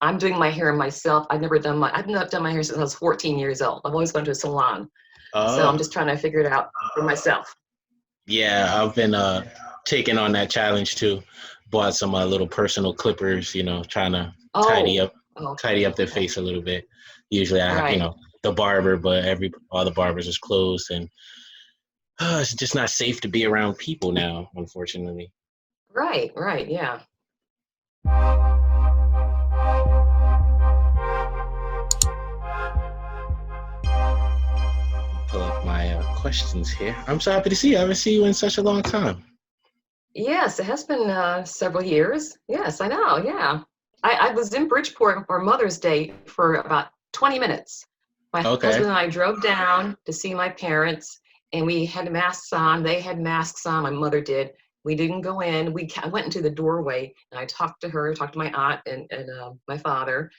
I'm doing my hair myself. I've not done my hair since I was 14 years old. I've always gone to a salon. So I'm just trying to figure it out for myself. Yeah, I've been taking on that challenge too. Bought some little personal clippers, trying to tidy up their face a little bit. Usually I have, the barber, but all the barbers is closed, and it's just not safe to be around people now, unfortunately. Right, yeah. Pull up my questions here. I'm so happy to see you. I haven't seen you in such a long time. Yes, it has been several years. Yes, I know, yeah. I was in Bridgeport for Mother's Day for about 20 minutes. My husband and I drove down to see my parents, and we had masks on. They had masks on. My mother did. We didn't go in. I went into the doorway, and I talked to my aunt and my father.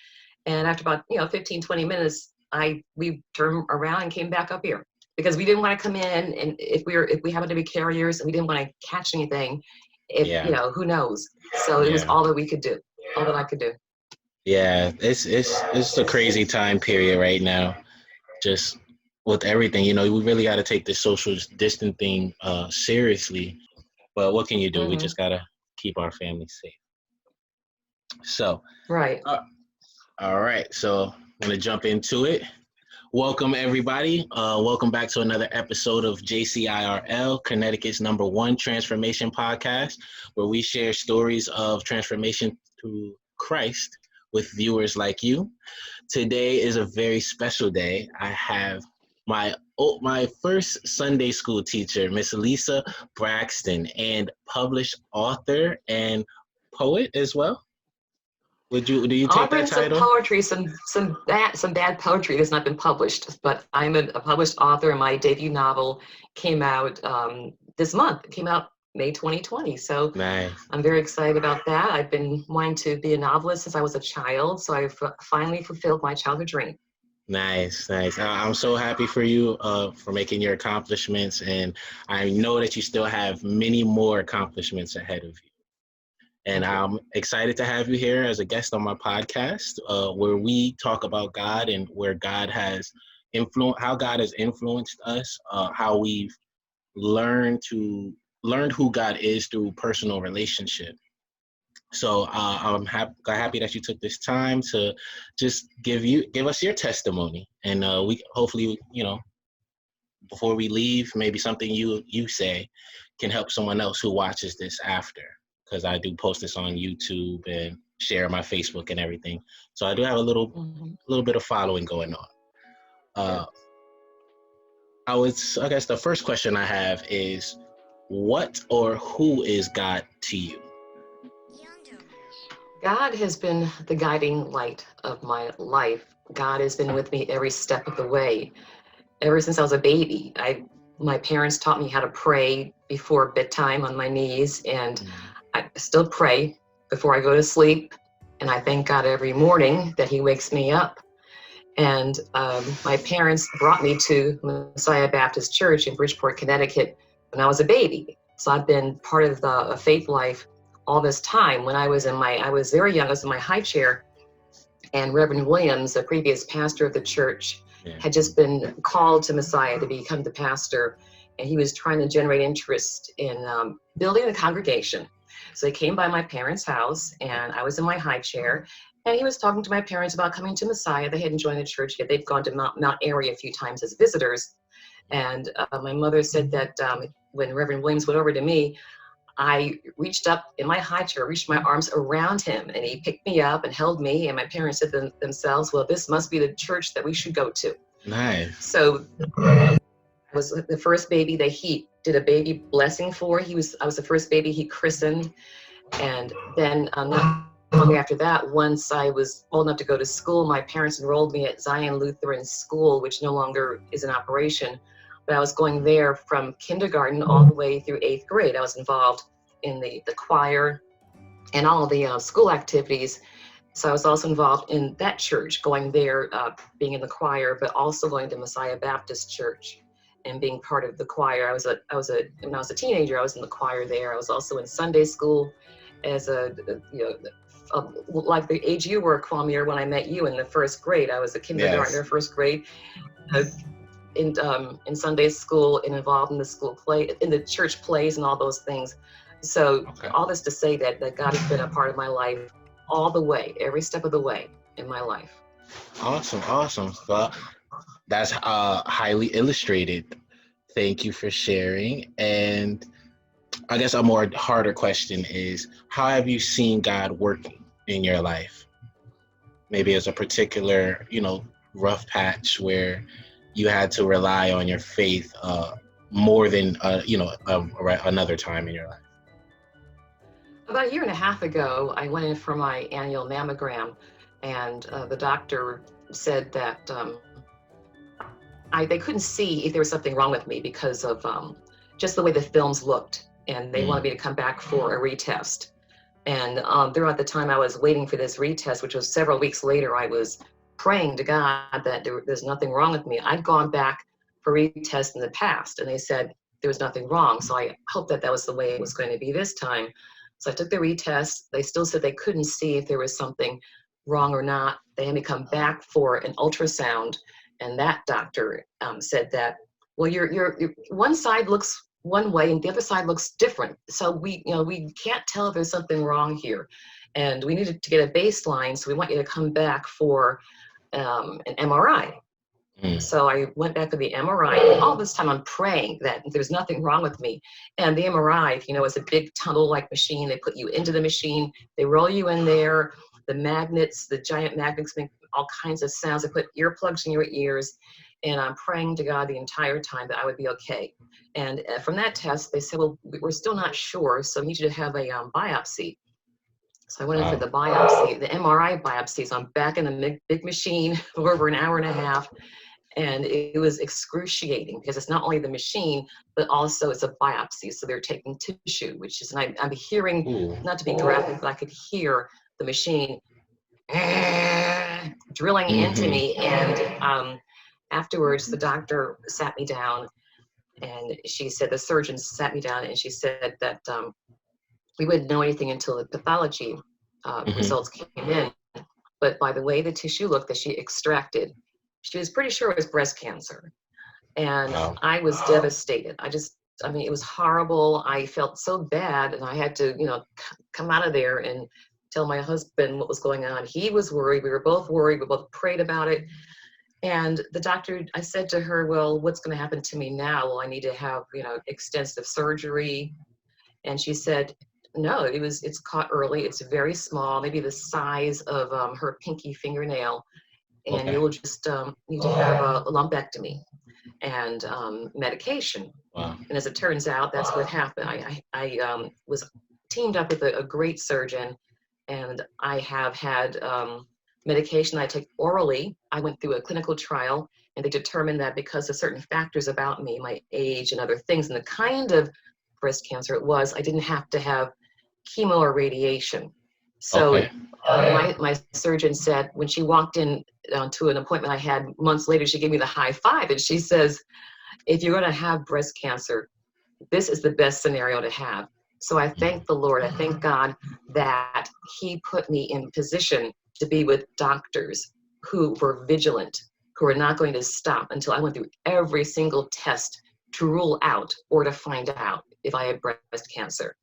And after about 15, 20 minutes, we turned around and came back up here because we didn't want to come in, and if we happened to be carriers and we didn't want to catch anything, who knows? So it was all that we could do, all that I could do. Yeah, it's a crazy time period right now. Just with everything, we really got to take this social distancing seriously. But what can you do? We just gotta keep our families safe. So, right. All right. So I'm gonna jump into it. Welcome everybody. Welcome back to another episode of JCIRL, Connecticut's #1 transformation podcast, where we share stories of transformation through Christ with viewers like you. Today is a very special day. I have my first Sunday school teacher, Miss Lisa Braxton, and published author and poet as well. Do you take that title? Some poetry, some bad poetry that's not been published, but I'm a published author, and my debut novel came out this month. It came out May 2020, so nice. I'm very excited about that. I've been wanting to be a novelist since I was a child, so I've finally fulfilled my childhood dream. Nice. I'm so happy for you for making your accomplishments, and I know that you still have many more accomplishments ahead of you. And I'm excited to have you here as a guest on my podcast, where we talk about God and where God has how God has influenced us, how we've learned who God is through personal relationship. So I'm happy that you took this time to just give us your testimony, and we hopefully, before we leave, maybe something you say can help someone else who watches this after. Because I do post this on YouTube and share my Facebook and everything. So I do have a little bit of following going on. I guess the first question I have is, what or who is God to you? God has been the guiding light of my life. God has been with me every step of the way. Ever since I was a baby, my parents taught me how to pray before bedtime on my knees, and I still pray before I go to sleep, and I thank God every morning that He wakes me up. And my parents brought me to Messiah Baptist Church in Bridgeport, Connecticut when I was a baby. So I've been part of the faith life all this time. When I was very young, I was in my high chair, and Reverend Williams, the previous pastor of the church, had just been called to Messiah to become the pastor, and he was trying to generate interest in building a congregation. So he came by my parents' house, and I was in my high chair, and he was talking to my parents about coming to Messiah. They hadn't joined the church yet. They'd gone to Mount Airy a few times as visitors. And my mother said that when Reverend Williams went over to me, I reached up in my high chair, reached my arms around him, and he picked me up and held me. And my parents said to themselves, well, this must be the church that we should go to. Nice. So I was the first baby that he did a baby blessing for. I was the first baby he christened. And then not long after that, once I was old enough to go to school, my parents enrolled me at Zion Lutheran School, which no longer is in operation. But I was going there from kindergarten all the way through 8th grade. I was involved in the choir and all of the school activities. So I was also involved in that church, going there, being in the choir, but also going to Messiah Baptist Church and being part of the choir. When I was a teenager, I was in the choir there. I was also in Sunday school as a like the age you were, Kwame, when I met you in the first grade. I was a kindergartner, Yes. first grade, uh, in Sunday school and involved in the school play, in the church plays and all those things. So Okay. all this to say that God has been a part of my life all the way, every step of the way in my life. Awesome. Awesome. Well, that's highly illustrated. Thank you for sharing. And I guess a more harder question is, how have you seen God working in your life? Maybe as a particular, rough patch where you had to rely on your faith more than, another time in your life. About a year and a half ago, I went in for my annual mammogram, and the doctor said that they couldn't see if there was something wrong with me because of just the way the films looked, and they wanted me to come back for a retest. And throughout the time I was waiting for this retest, which was several weeks later, I was praying to God that there's nothing wrong with me. I'd gone back for retest in the past, and they said there was nothing wrong. So I hoped that that was the way it was going to be this time. So I took the retest. They still said they couldn't see if there was something wrong or not. They had me come back for an ultrasound, and that doctor said that, well, your one side looks one way and the other side looks different. So we can't tell if there's something wrong here, and we needed to get a baseline. So we want you to come back for an MRI. Mm. So I went back to the MRI, and all this time I'm praying that there's nothing wrong with me. And the MRI, is a big tunnel-like machine. They put you into the machine, they roll you in there. The magnets, the giant magnets, make all kinds of sounds. They put earplugs in your ears, and I'm praying to God the entire time that I would be okay. And from that test, they said, well, we're still not sure, so we need you to have a biopsy. So I went in for Wow. the biopsy, the MRI biopsy. So I'm back in the big machine for over an hour and a half. And it was excruciating because it's not only the machine, but also it's a biopsy. So they're taking tissue, which is, and I'm hearing, Ooh. not to be graphic, but I could hear the machine drilling into Mm-hmm. me. And afterwards, the doctor sat me down, and she said, the surgeon sat me down, and she said that we wouldn't know anything until the pathology Mm-hmm. results came in. But by the way the tissue looked that she extracted, she was pretty sure it was breast cancer. And Wow. I was devastated. It was horrible. I felt so bad, and I had to, come out of there and tell my husband what was going on. He was worried. We were both worried. We both prayed about it. And the doctor, I said to her, well, what's going to happen to me now? Well, I need to have, extensive surgery. And she said, no, it's caught early. It's very small, maybe the size of her pinky fingernail. And Okay. you'll just need to have a lumpectomy and medication. Wow. And as it turns out, that's what happened. I was teamed up with a great surgeon, and I have had medication I take orally. I went through a clinical trial, and they determined that because of certain factors about me, my age and other things, and the kind of breast cancer it was, I didn't have to have chemo or radiation. So Okay. my surgeon said, when she walked in to an appointment I had months later, she gave me the high five, and she says, if you're going to have breast cancer, this is the best scenario to have. So I thank the Lord. I thank God that He put me in position to be with doctors who were vigilant, who were not going to stop until I went through every single test to rule out or to find out if I had breast cancer.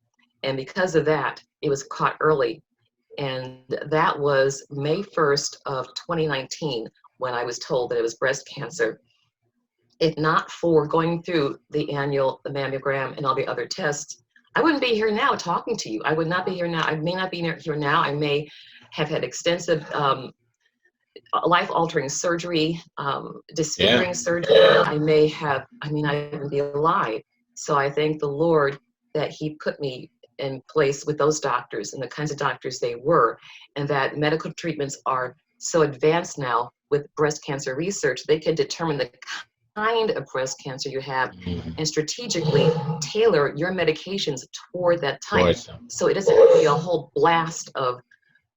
And because of that, it was caught early. And that was May 1st of 2019 when I was told that it was breast cancer. If not for going through the annual mammogram and all the other tests, I wouldn't be here now talking to you. I would not be here now. I may not be here now. I may have had extensive life-altering surgery, Yeah. disfiguring surgery. I may not even be alive. So I thank the Lord that He put me in place with those doctors and the kinds of doctors they were, and that medical treatments are so advanced now with breast cancer research, they can determine the kind of breast cancer you have Mm-hmm. and strategically tailor your medications toward that type. Towards them. So it doesn't be a whole blast of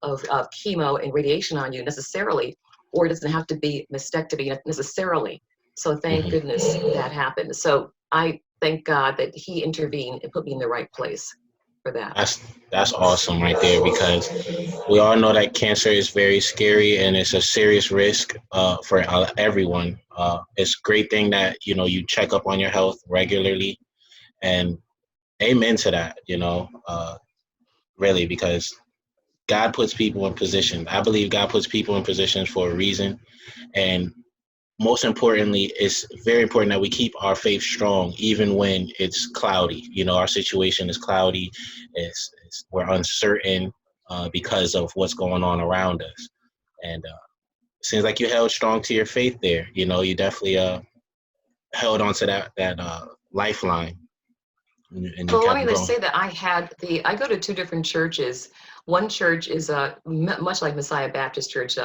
chemo and radiation on you necessarily, or it doesn't have to be mastectomy necessarily. So thank Mm-hmm. goodness that happened. So I thank God that He intervened and put me in the right place. for that. That's awesome right there, because we all know that cancer is very scary and it's a serious risk for everyone. It's a great thing that you check up on your health regularly, and amen to that. Really, because God puts people in positions. I believe God puts people in positions for a reason, and most importantly, it's very important that we keep our faith strong, even when it's cloudy. Our situation is cloudy. We're uncertain because of what's going on around us. And it seems like you held strong to your faith there. You definitely held on to that lifeline, and you Well, let kept me just going. say that I go to two different churches. One church is much like Messiah Baptist Church,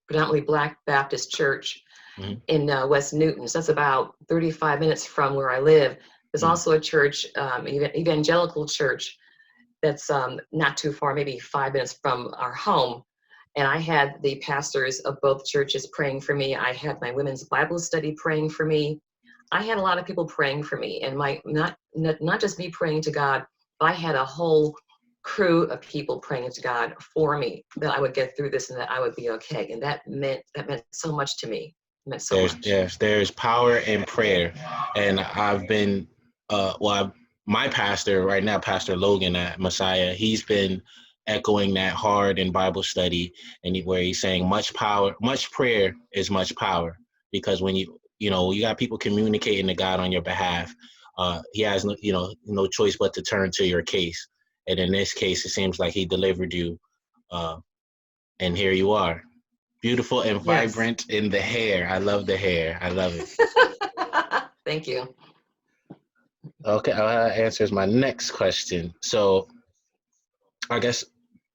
predominantly Black Baptist Church Mhm. in West Newton. So that's about 35 minutes from where I live. There's Mhm. also a church, evangelical church, that's not too far, maybe 5 minutes from our home. And I had the pastors of both churches praying for me. I had my women's Bible study praying for me. I had a lot of people praying for me, and not just me praying to God, but I had a whole crew of people praying to God for me, that I would get through this and that I would be okay. And that meant so much to me. It meant so There's much. yes, there's power in prayer, and I've been my pastor right now, Pastor Logan at Messiah, he's been echoing that hard in Bible study, and where he's saying much prayer is much power, because when you got people communicating to God on your behalf, he has no choice but to turn to your case, and in this case, it seems like he delivered you, uh, and here you are. Beautiful and Yes. vibrant in the hair. I love the hair. I love it. Thank you. Okay, that answers my next question. So I guess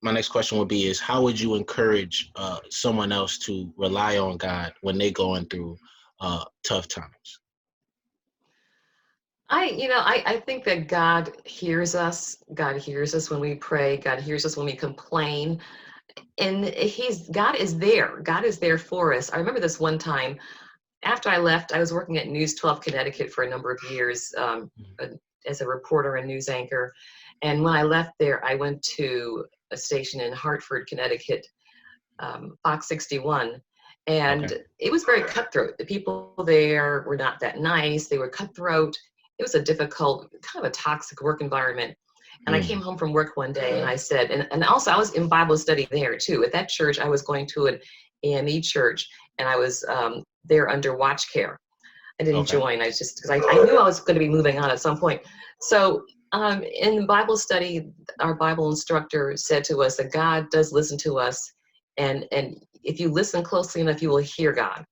my next question would be is how would you encourage someone else to rely on God when they're going through tough times? I think that God hears us. God hears us when we pray. God hears us when we complain. And God is there. God is there for us. I remember this one time after I left, I was working at News 12 Connecticut for a number of years, uh, as a reporter and news anchor. And when I left there, I went to a station in Hartford, Connecticut, Fox 61. Okay. And it was very cutthroat. The people there were not that nice. They were cutthroat. It was a difficult, kind of a toxic work environment. And I came Mm, home from work one day and I said, and also I was in Bible study there too. At that church, I was going to an AME church, and I was there under watch care. I didn't okay. join. I just, because I knew I was going to be moving on at some point. So in Bible study, our Bible instructor said to us that God does listen to us. And if you listen closely enough, you will hear God.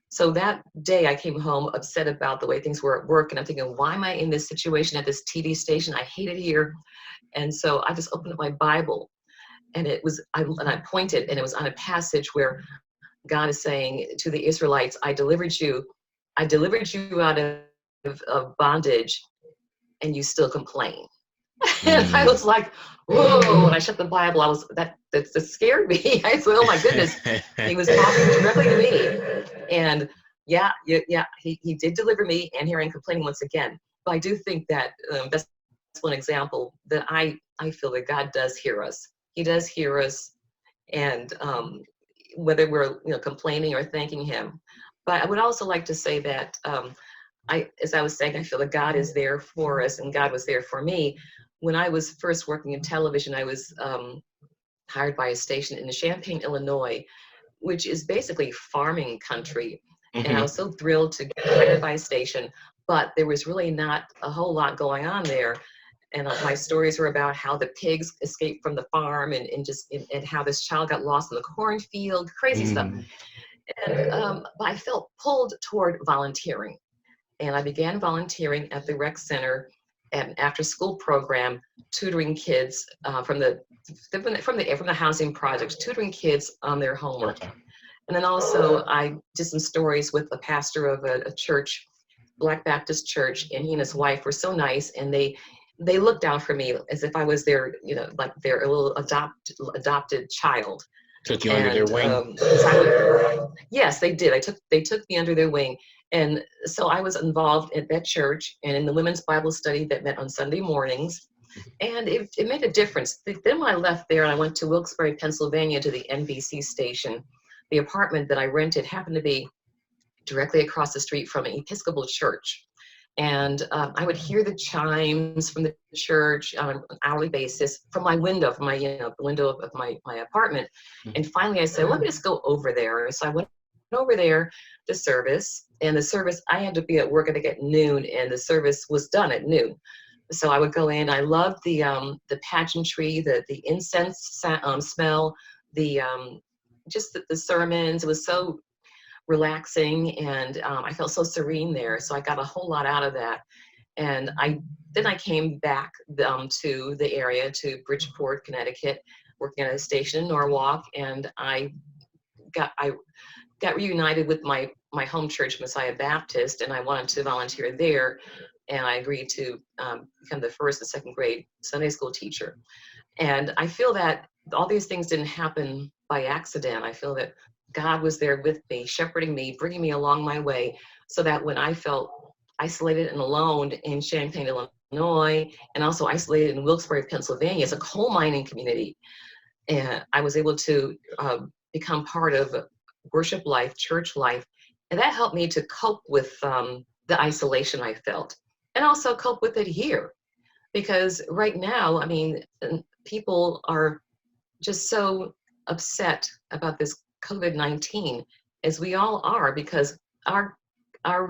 So that day I came home upset about the way things were at work. And I'm thinking, why am I in this situation at this TV station? I hate it here. And so I just opened up my Bible, and I pointed, and it was on a passage where God is saying to the Israelites, I delivered you out of bondage, and you still complain. And I Mm. was like, whoa, when I shut the Bible, that scared me. I said, oh my goodness, he was talking directly to me. And yeah, he did deliver me, and here I'm complaining once again. But I do think that that's one example that I feel that God does hear us. He does hear us, and whether we're complaining or thanking him. But I would also like to say that as I was saying, I feel that God is there for us, and God was there for me. When I was first working in television, I was hired by a station in Champaign, Illinois, which is basically farming country. And I Hmm. was so thrilled to get hired by a station, but there was really not a whole lot going on there. And my stories were about how the pigs escaped from the farm, and how this child got lost in the cornfield, crazy stuff. Mm. And but I felt pulled toward volunteering, and I began volunteering at the rec center and after school program, tutoring kids from the housing projects, tutoring kids on their homework. Okay. And then also I did some stories with a pastor of a church, Black Baptist church, and he and his wife were so nice, and they looked out for me as if I was their, like their little adopted child. Took you under their And wing. yes, they did. They took me under their wing, and so I was involved at that church and in the women's Bible study that met on Sunday mornings. And it made a difference. Then when I left there and I went to Wilkes-Barre, Pennsylvania to the NBC station, the apartment that I rented happened to be directly across the street from an Episcopal church. And I would hear the chimes from the church on an hourly basis from my window, from my, the window of my apartment. And finally I said, let me just go over there. So I went over there to service, and the service, I had to be at work, I think at noon, and the service was done at noon. So I would go in. I loved the pageantry, the incense smell, the just the sermons. It was so relaxing, and I felt so serene there. So I got a whole lot out of that. And then I came back to the area, to Bridgeport, Connecticut, working at a station in Norwalk, and I got reunited with my home church, Messiah Baptist, and I wanted to volunteer there. And I agreed to become the first and second grade Sunday school teacher. And I feel that all these things didn't happen by accident. I feel that God was there with me, shepherding me, bringing me along my way, so that when I felt isolated and alone in Champaign, Illinois, and also isolated in Wilkes-Barre, Pennsylvania, it's a coal mining community, and I was able to become part of worship life, church life, and that helped me to cope with the isolation I felt, and also cope with it here. Because right now, I mean, people are just so upset about this COVID-19, as we all are, because our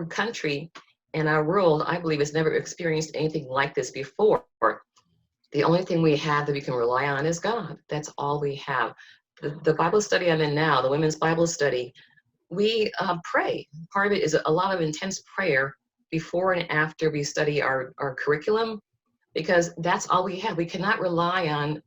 country and our world, I believe, has never experienced anything like this before. The only thing we have that we can rely on is God. That's all we have. The Bible study I'm in now, the women's Bible study, we pray. Part of it is a lot of intense prayer before and after we study our curriculum, because that's all we have. We cannot rely on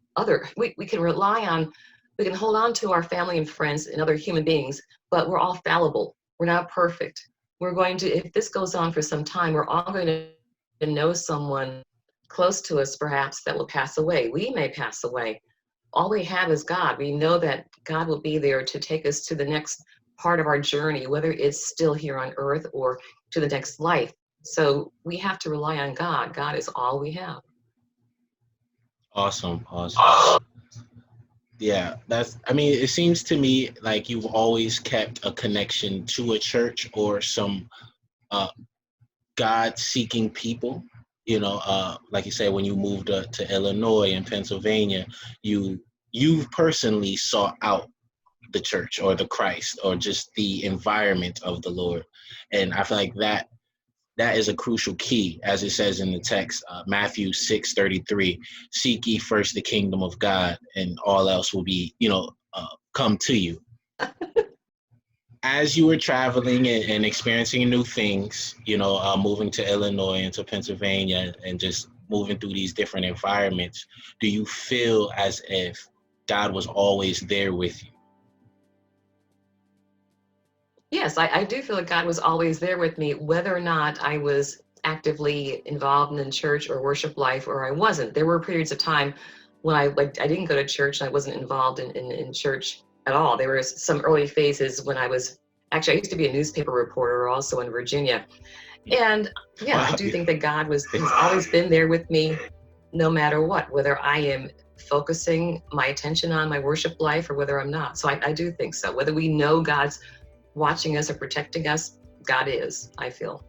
we can hold on to our family and friends and other human beings, but we're all fallible. We're not perfect. We're going to, if this goes on for some time, we're all going to know someone close to us, perhaps, that will pass away. We may pass away. All we have is God. We know that God will be there to take us to the next part of our journey, whether it's still here on earth or to the next life. So we have to rely on God. God is all we have. Awesome. Yeah, it seems to me like you've always kept a connection to a church or some God-seeking people. Like you said, when you moved to Illinois and Pennsylvania, you personally sought out the church or the Christ or just the environment of the Lord. And I feel like that is a crucial key, as it says in the text, Matthew 6:33, seek ye first the kingdom of God and all else will be, come to you. As you were traveling and experiencing new things, moving to Illinois and to Pennsylvania and just moving through these different environments, do you feel as if God was always there with you? Yes, I do feel that God was always there with me, whether or not I was actively involved in church or worship life, or I wasn't. There were periods of time when I didn't go to church and I wasn't involved in church at all. There were some early phases when I used to be a newspaper reporter also in Virginia. And yeah, I do think that God has always been there with me no matter what, whether I am focusing my attention on my worship life or whether I'm not. So I do think so. Whether we know God's watching us or protecting us, God is, I feel.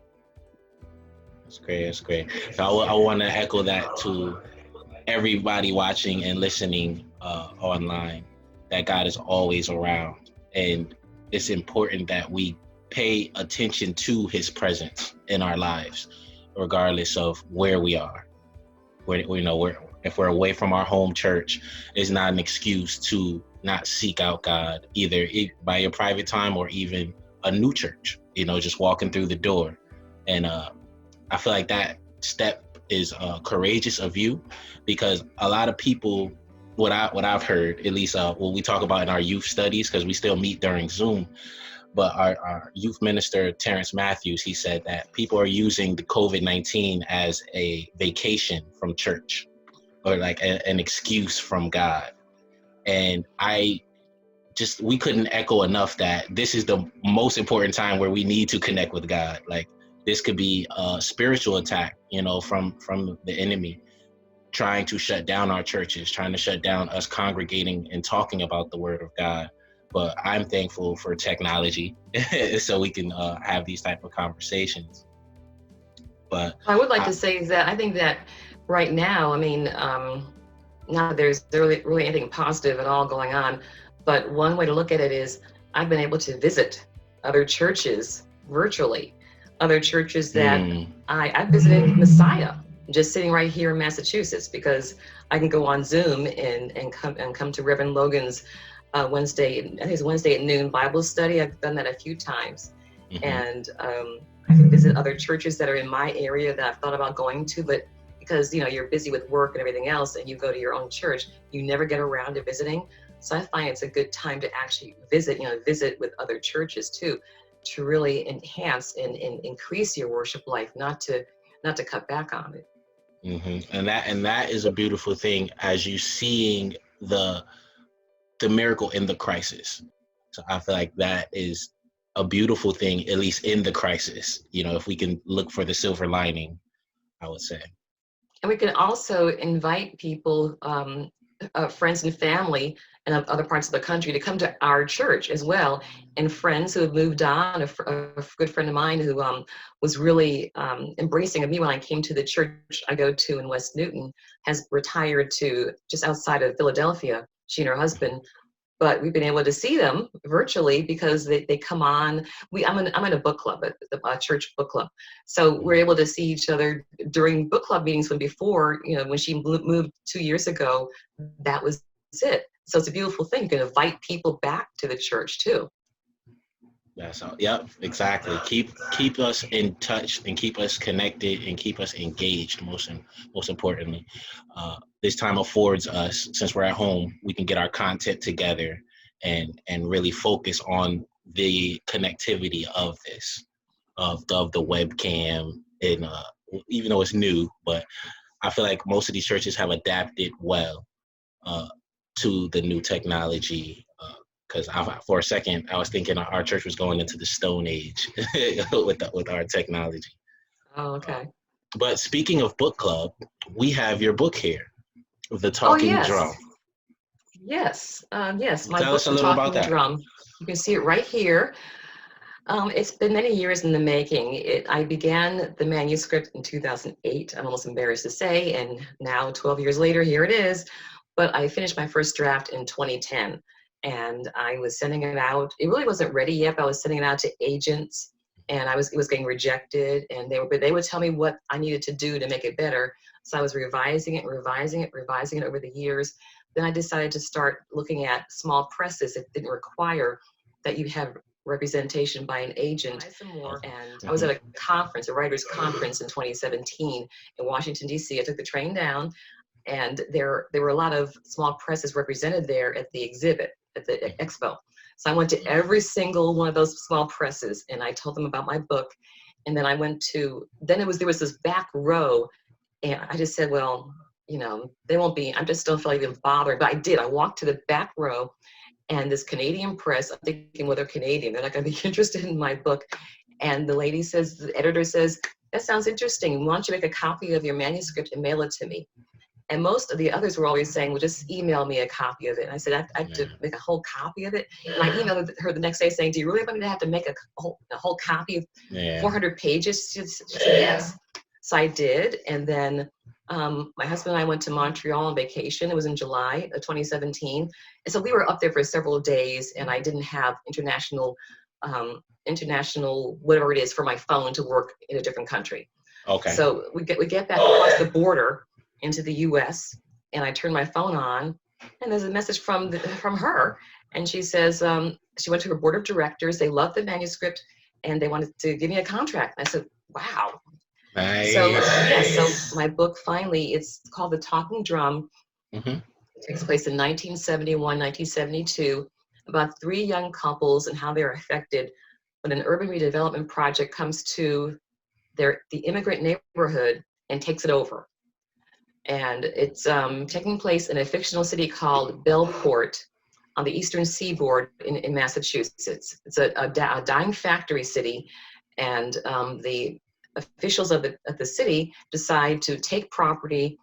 That's great. So I want to echo that to everybody watching and listening online, that God is always around. And it's important that we pay attention to his presence in our lives, regardless of where we are. If we're away from our home church, it's not an excuse to not seek out God, either by your private time or even a new church, just walking through the door. And I feel like that step is courageous of you, because a lot of people, what I've heard, at least what we talk about in our youth studies, because we still meet during Zoom, but our youth minister, Terrence Matthews, he said that people are using the COVID-19 as a vacation from church, or like an excuse from God. And we couldn't echo enough that this is the most important time where we need to connect with God. Like, this could be a spiritual attack, from the enemy. trying to shut down our churches, trying to shut down us congregating and talking about the Word of God. But I'm thankful for technology so we can have these type of conversations. But I would like to say that I think that right now, I mean, not that there's really anything positive at all going on, but one way to look at it is I've been able to visit other churches virtually, other churches that I visited Messiah, just sitting right here in Massachusetts, because I can go on Zoom and come to Reverend Logan's Wednesday, I think it's Wednesday at noon Bible study. I've done that a few times. And I can visit other churches that are in my area that I've thought about going to, but because you're busy with work and everything else and you go to your own church, you never get around to visiting. So I find it's a good time to actually visit with other churches too, to really enhance and increase your worship life, not to cut back on it. And that is a beautiful thing, as you seeing the miracle in the crisis. So I feel like that is a beautiful thing, at least in the crisis. If we can look for the silver lining, I would say. And we can also invite people, friends and family in other parts of the country, to come to our church as well. And friends who have moved on, a good friend of mine who was really embracing of me when I came to the church I go to in West Newton, has retired to just outside of Philadelphia, she and her husband. But we've been able to see them virtually because they come on. I'm in a book club, a church book club. So we're able to see each other during book club meetings when before, when she moved 2 years ago, that was it. So it's a beautiful thing. You can invite people back to the church too. That's all. Yep, exactly. Keep us in touch and keep us connected and keep us engaged. Most importantly, this time affords us, since we're at home, we can get our content together and really focus on the connectivity of this, of the webcam, and even though it's new, but I feel like most of these churches have adapted well to the new technology. Because for a second, I was thinking our church was going into the Stone Age with our technology. Oh, okay. But speaking of book club, we have your book here, The Oh, Talking yes. Drum. Yes. Yes. My Tell book, us a The little about Talking that. Drum. You can see it right here. It's been many years in the making. I began the manuscript in 2008. I'm almost embarrassed to say, and now 12 years later, here it is. But I finished my first draft in 2010, and I was sending it out. It really wasn't ready yet, but I was sending it out to agents, and it was getting rejected, and they would tell me what I needed to do to make it better. So I was revising it over the years. Then I decided to start looking at small presses that didn't require that you have representation by an agent. And I was at a conference, a writers' conference in 2017 in Washington, D.C. I took the train down, and there were a lot of small presses represented there at the exhibit, at the expo. So I went to every single one of those small presses, and I told them about my book. And then there was this back row, and I just said, well, they won't be, I just don't feel like even bothering. But I did. I walked to the back row, and this Canadian press, I'm thinking, well, they're Canadian, they're not going to be interested in my book. And the editor says, that sounds interesting. Why don't you make a copy of your manuscript and mail it to me? And most of the others were always saying, well, just email me a copy of it. And I said, I have to make a whole copy of it. And I emailed her the next day saying, do you really want me to have to make a whole copy of 400 pages? She said, yes. So I did. And then my husband and I went to Montreal on vacation. It was in July of 2017. And so we were up there for several days, and I didn't have international, whatever it is, for my phone to work in a different country. Okay. So we get back across the border into the U.S., and I turn my phone on, and there's a message from her, and she says she went to her board of directors. They loved the manuscript, and they wanted to give me a contract. And I said, wow. Nice. So my book, finally, it's called The Talking Drum. It takes place in 1971, 1972, about 3 young couples and how they're affected when an urban redevelopment project comes to the immigrant neighborhood and takes it over. And it's taking place in a fictional city called Bellport on the eastern seaboard in Massachusetts. It's a dying factory city, and the officials of the city decide to take property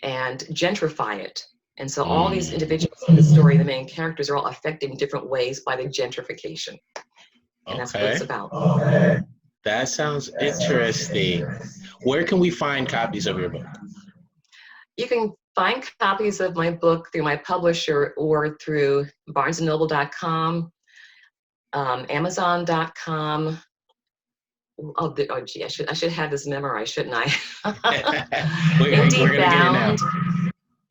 and gentrify it. And so all these individuals in the story, the main characters, are all affected in different ways by the gentrification. And that's what it's Okay. about. That sounds interesting. Where can we find copies of your book? You can find copies of my book through my publisher or through barnesandnoble.com, amazon.com. Oh, gee, I should have this memorized, shouldn't I? We're gonna get it now.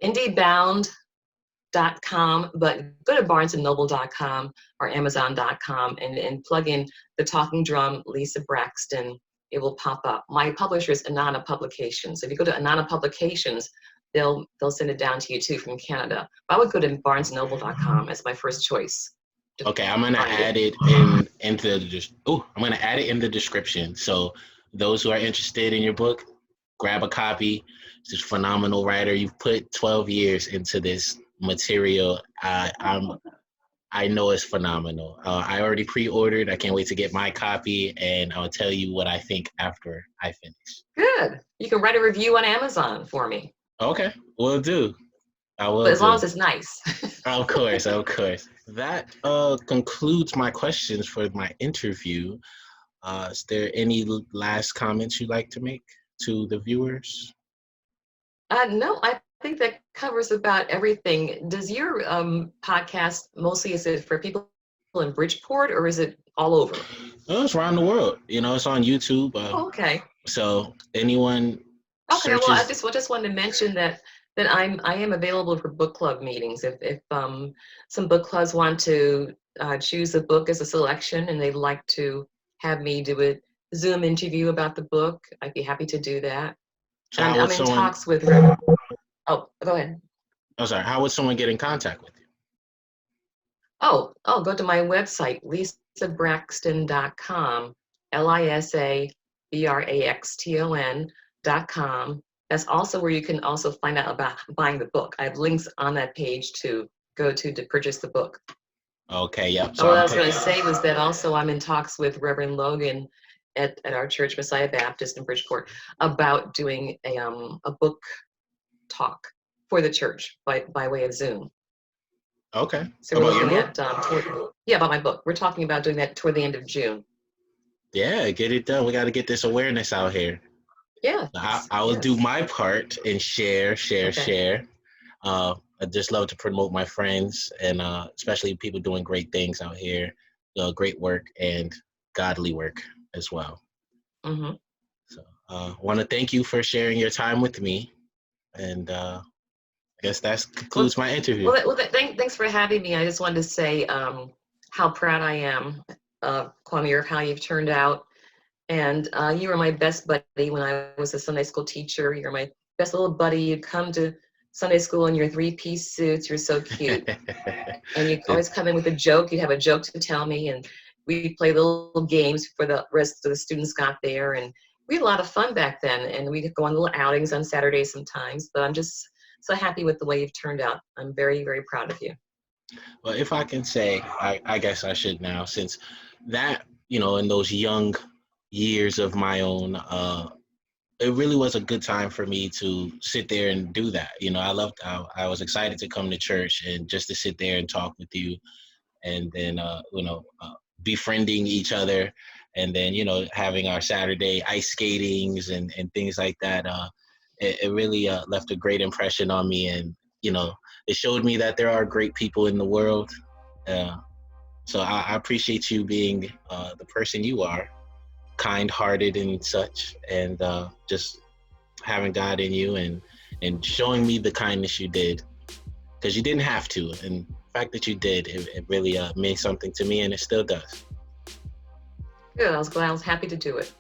Indeedbound.com, but go to barnesandnoble.com or amazon.com and plug in the talking drum, Lisa Braxton. It will pop up. My publisher is Anana Publications. So if you go to Anana Publications, they'll send it down to you too from Canada. But I would go to barnesandnoble.com as my first choice. Okay, I'm gonna add it into I'm gonna add it in the description. So those who are interested in your book, grab a copy. It's a phenomenal writer. You've put 12 years into this material. I know it's phenomenal. I already pre-ordered. I can't wait to get my copy, and I'll tell you what I think after I finish. Good. You can write a review on Amazon for me. Okay, will do. I will. But as long as it's nice. Of course, of course. That concludes my questions for my interview. Is there any last comments you'd like to make to the viewers? No, I think that covers about everything. Does your podcast mostly, is it for people in Bridgeport or is it all over? Oh, it's around the world. It's on YouTube. Okay. So anyone Okay. searches... Well, I just wanted to mention that I am available for book club meetings. If some book clubs want to choose a book as a selection and they'd like to have me do a Zoom interview about the book, I'd be happy to do that. So I'm in talks with... Oh, go ahead. Oh, sorry. How would someone get in contact with you? Oh, go to my website, lisabraxton.com, lisabraxton.com. That's also where you can also find out about buying the book. I have links on that page to go to purchase the book. Okay, yep. So what I was going to say was that also I'm in talks with Reverend Logan at our church, Messiah Baptist in Bridgeport, about doing a book talk for the church by way of Zoom. Okay. So we're looking at about my book. We're talking about doing that toward the end of June. Yeah, get it done. We got to get this awareness out here. Yeah. I will do my part and share. I just love to promote my friends and especially people doing great things out here, great work and godly work as well. Mm-hmm. So I want to thank you for sharing your time with me. And I guess that concludes my interview. Thanks for having me. I just wanted to say how proud I am, Kwame, of how you've turned out. And you were my best buddy when I was a Sunday school teacher. You're my best little buddy. You'd come to Sunday school in your three-piece suits. You're so cute. And you'd always come in with a joke. You'd have a joke to tell me. And we'd play little games for the rest of the students got there. And we had a lot of fun back then. And we'd go on little outings on Saturdays sometimes. But I'm just so happy with the way you've turned out. I'm very, very proud of you. Well, if I can say, I guess I should now, since that, in those young years of my own, it really was a good time for me to sit there and do that. I was excited to come to church and just to sit there and talk with you and then, befriending each other and then, having our Saturday ice skatings and things like that. It really left a great impression on me. And, it showed me that there are great people in the world. So I appreciate you being the person you are, kind-hearted and such, and just having God in you and showing me the kindness you did, because you didn't have to. And the fact that you did, it really means something to me, and it still does. Good. I was happy to do it.